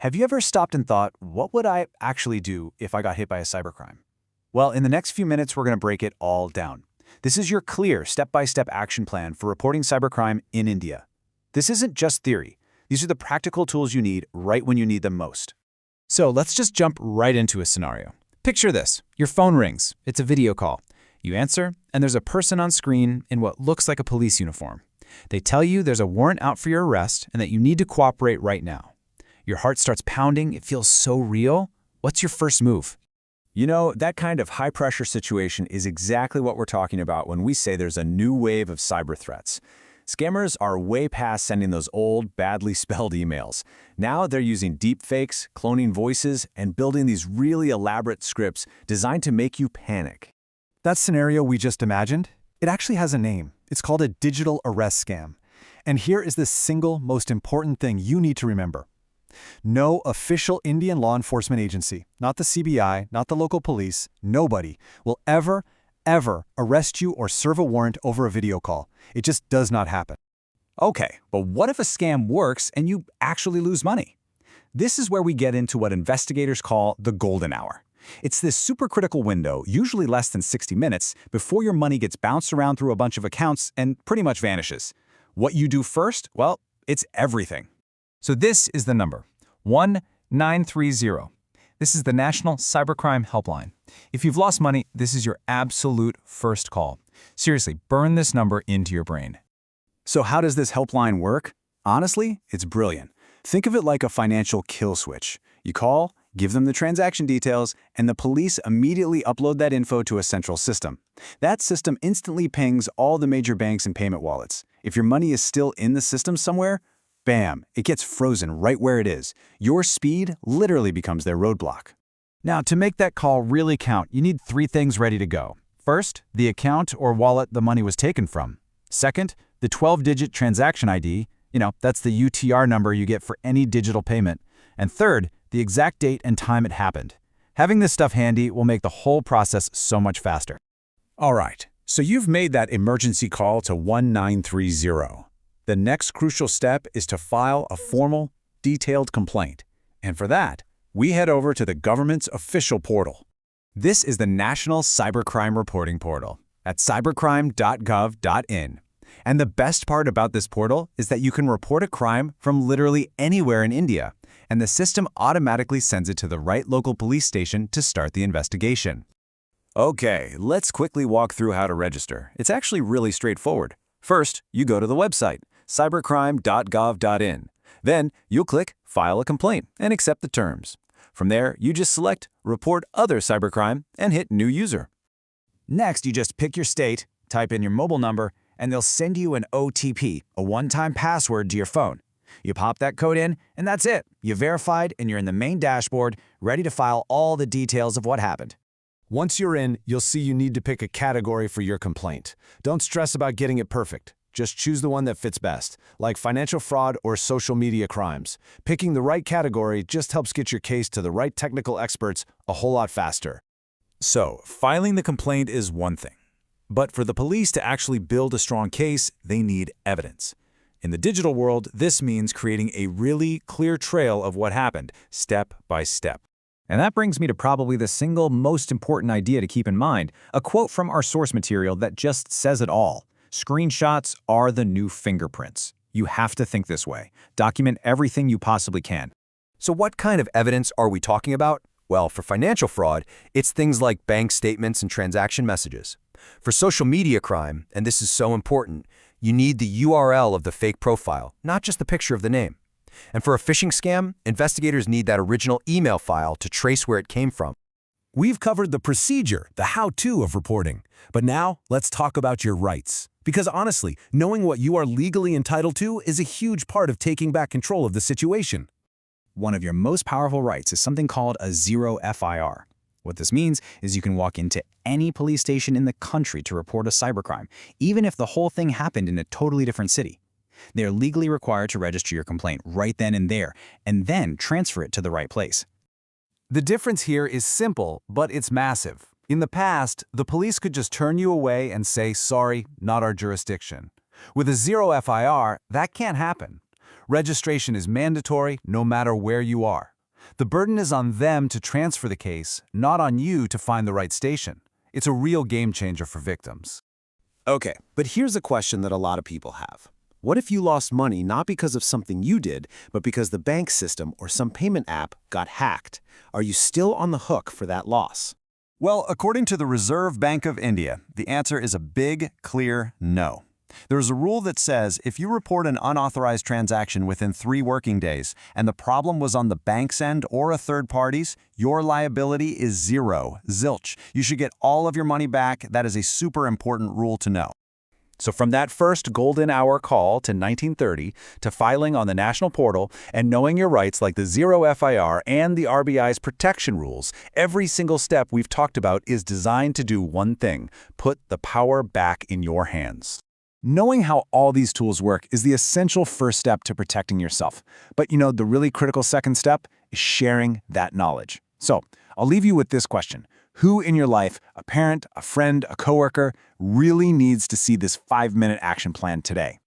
Have you ever stopped and thought, what would I actually do if I got hit by a cybercrime? Well, in the next few minutes, we're going to break it all down. This is your clear, step-by-step action plan for reporting cybercrime in India. This isn't just theory. These are the practical tools you need right when you need them most. So let's just jump right into a scenario. Picture this. Your phone rings. It's a video call. You answer, and there's a person on screen in what looks like a police uniform. They tell you there's a warrant out for your arrest and that you need to cooperate right now. Your heart starts pounding. It feels so real. What's your first move? You know, that kind of high-pressure situation is exactly what we're talking about when we say there's a new wave of cyber threats. Scammers are way past sending those old, badly spelled emails. Now they're using deepfakes, cloning voices, and building these really elaborate scripts designed to make you panic. That scenario we just imagined, it actually has a name. It's called a digital arrest scam. And here is the single most important thing you need to remember. No official Indian law enforcement agency, not the CBI, not the local police, nobody will ever arrest you or serve a warrant over a video call. It just does not happen. Okay, but what if a scam works and you actually lose money? This is where we get into what investigators call the golden hour. It's this supercritical window, usually less than 60 minutes, before your money gets bounced around through a bunch of accounts and pretty much vanishes. What you do first? Well, it's everything. So this is the number, 1930. This is the National Cybercrime Helpline. If you've lost money, this is your absolute first call. Seriously, burn this number into your brain. So how does this helpline work? Honestly, it's brilliant. Think of it like a financial kill switch. You call, give them the transaction details, and the police immediately upload that info to a central system. That system instantly pings all the major banks and payment wallets. If your money is still in the system somewhere, bam, it gets frozen right where it is. Your speed literally becomes their roadblock. Now, to make that call really count, you need 3 things ready to go. First, the account or wallet the money was taken from. Second, the 12-digit transaction ID. That's the UTR number you get for any digital payment. And third, the exact date and time it happened. Having this stuff handy will make the whole process so much faster. All right, so you've made that emergency call to 1930. The next crucial step is to file a formal, detailed complaint. And for that, we head over to the government's official portal. This is the National Cybercrime Reporting Portal at cybercrime.gov.in. And the best part about this portal is that you can report a crime from literally anywhere in India, and the system automatically sends it to the right local police station to start the investigation. Okay, let's quickly walk through how to register. It's actually really straightforward. First, you go to the website, cybercrime.gov.in. Then, you'll click File a Complaint and accept the terms. From there, you just select Report Other Cybercrime and hit New User. Next, you just pick your state, type in your mobile number, and they'll send you an OTP, a one-time password to your phone. You pop that code in, and that's it. You're verified, and you're in the main dashboard, ready to file all the details of what happened. Once you're in, you'll see you need to pick a category for your complaint. Don't stress about getting it perfect. Just choose the one that fits best, like financial fraud or social media crimes. Picking the right category just helps get your case to the right technical experts a whole lot faster. So, filing the complaint is one thing. But for the police to actually build a strong case, they need evidence. In the digital world, this means creating a really clear trail of what happened, step by step. And that brings me to probably the single most important idea to keep in mind, a quote from our source material that just says it all. Screenshots are the new fingerprints. You have to think this way. Document everything you possibly can. So what kind of evidence are we talking about? Well, for financial fraud, it's things like bank statements and transaction messages. For social media crime, and this is so important, you need the URL of the fake profile, not just the picture of the name. And for a phishing scam, investigators need that original email file to trace where it came from. We've covered the procedure, the how-to of reporting. But now, let's talk about your rights. Because honestly, knowing what you are legally entitled to is a huge part of taking back control of the situation. One of your most powerful rights is something called a zero FIR. What this means is you can walk into any police station in the country to report a cybercrime, even if the whole thing happened in a totally different city. They are legally required to register your complaint right then and there, and then transfer it to the right place. The difference here is simple, but it's massive. In the past, the police could just turn you away and say, sorry, not our jurisdiction. With a zero FIR, that can't happen. Registration is mandatory no matter where you are. The burden is on them to transfer the case, not on you to find the right station. It's a real game changer for victims. Okay, but here's a question that a lot of people have. What if you lost money not because of something you did, but because the bank system or some payment app got hacked? Are you still on the hook for that loss? Well, according to the Reserve Bank of India, the answer is a big, clear no. There's a rule that says if you report an unauthorized transaction within 3 working days and the problem was on the bank's end or a third party's, your liability is zero, zilch. You should get all of your money back. That is a super important rule to know. So from that first golden hour call to 1930 to filing on the national portal and knowing your rights like the Zero FIR and the RBI's protection rules, every single step we've talked about is designed to do one thing: put the power back in your hands. Knowing how all these tools work is the essential first step to protecting yourself. But the really critical second step is sharing that knowledge. So I'll leave you with this question. Who in your life, a parent, a friend, a coworker, really needs to see this 5-minute action plan today?